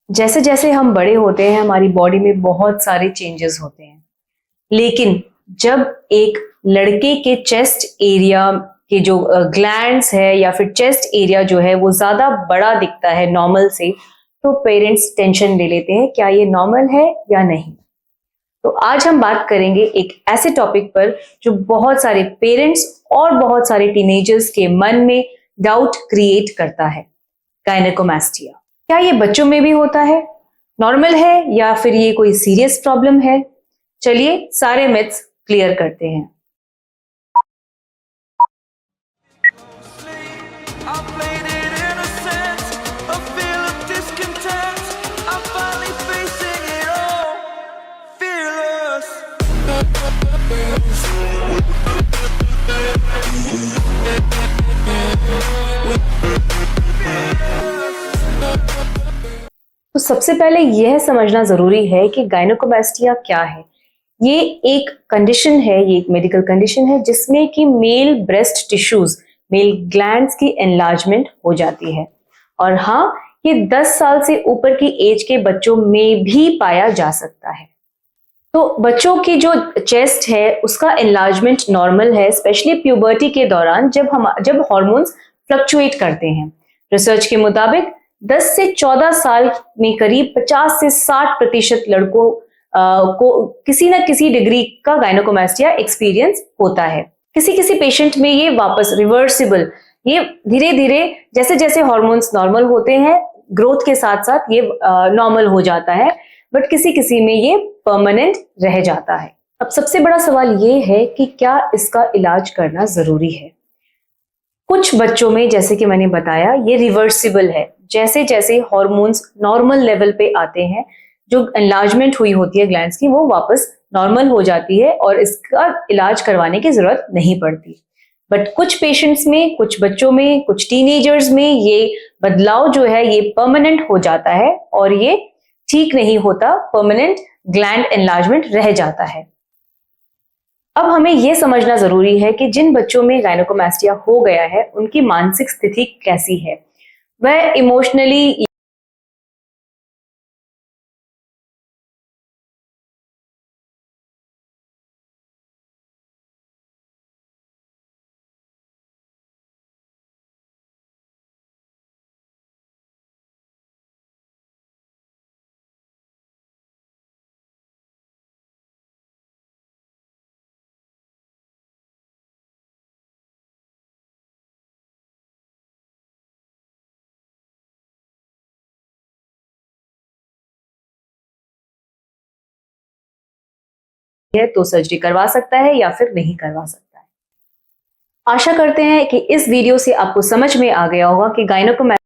जैसे जैसे हम बड़े होते हैं हमारी बॉडी में बहुत सारे चेंजेस होते हैं, लेकिन जब एक लड़के के चेस्ट एरिया के जो ग्लैंड्स है या फिर चेस्ट एरिया जो है वो ज्यादा बड़ा दिखता है नॉर्मल से, तो पेरेंट्स टेंशन ले लेते हैं क्या ये नॉर्मल है या नहीं। तो आज हम बात करेंगे एक ऐसे टॉपिक पर जो बहुत सारे पेरेंट्स और बहुत सारे टीनेजर्स के मन में डाउट क्रिएट करता है, गायनेकोमास्टिया। क्या ये बच्चों में भी होता है, नॉर्मल है या फिर ये कोई सीरियस प्रॉब्लम है? चलिए सारे मिथ्स क्लियर करते हैं। तो सबसे पहले यह समझना जरूरी है कि गायनेकोमास्टिया क्या है। ये एक कंडीशन है, ये एक मेडिकल कंडीशन है जिसमें कि male breast tissues, male glands की एनलार्जमेंट हो जाती है। और हाँ, ये 10 साल से ऊपर की एज के बच्चों में भी पाया जा सकता है। तो बच्चों की जो चेस्ट है उसका एनलार्जमेंट नॉर्मल है, स्पेशली प्यूबर्टी के दौरान जब हार्मोन्स फ्लक्चुएट करते हैं। रिसर्च के मुताबिक 10 से 14 साल में करीब 50 से 60% लड़कों को किसी न किसी डिग्री का गायनेकोमास्टिया एक्सपीरियंस होता है। किसी किसी पेशेंट में ये वापस रिवर्सिबल, ये धीरे धीरे जैसे जैसे हार्मोन्स नॉर्मल होते हैं ग्रोथ के साथ साथ ये नॉर्मल हो जाता है, बट किसी किसी में ये परमानेंट रह जाता है। अब सबसे बड़ा सवाल ये है कि क्या इसका इलाज करना जरूरी है। कुछ बच्चों में, जैसे कि मैंने बताया, ये रिवर्सिबल है। जैसे जैसे हार्मोन्स नॉर्मल लेवल पे आते हैं, जो एनलार्जमेंट हुई होती है ग्लैंड्स की वो वापस नॉर्मल हो जाती है और इसका इलाज करवाने की जरूरत नहीं पड़ती। बट कुछ पेशेंट्स में, कुछ बच्चों में, कुछ टीनेजर्स में ये बदलाव जो है ये परमानेंट हो जाता है और ये ठीक नहीं होता, परमानेंट ग्लैंड एनलार्जमेंट रह जाता है। अब हमें यह समझना जरूरी है कि जिन बच्चों में गायनेकोमास्टिया हो गया है उनकी मानसिक स्थिति कैसी है, वह इमोशनली है तो सर्जरी करवा सकता है या फिर नहीं करवा सकता है। आशा करते हैं कि इस वीडियो से आपको समझ में आ गया होगा कि गायनेकोमास्टिया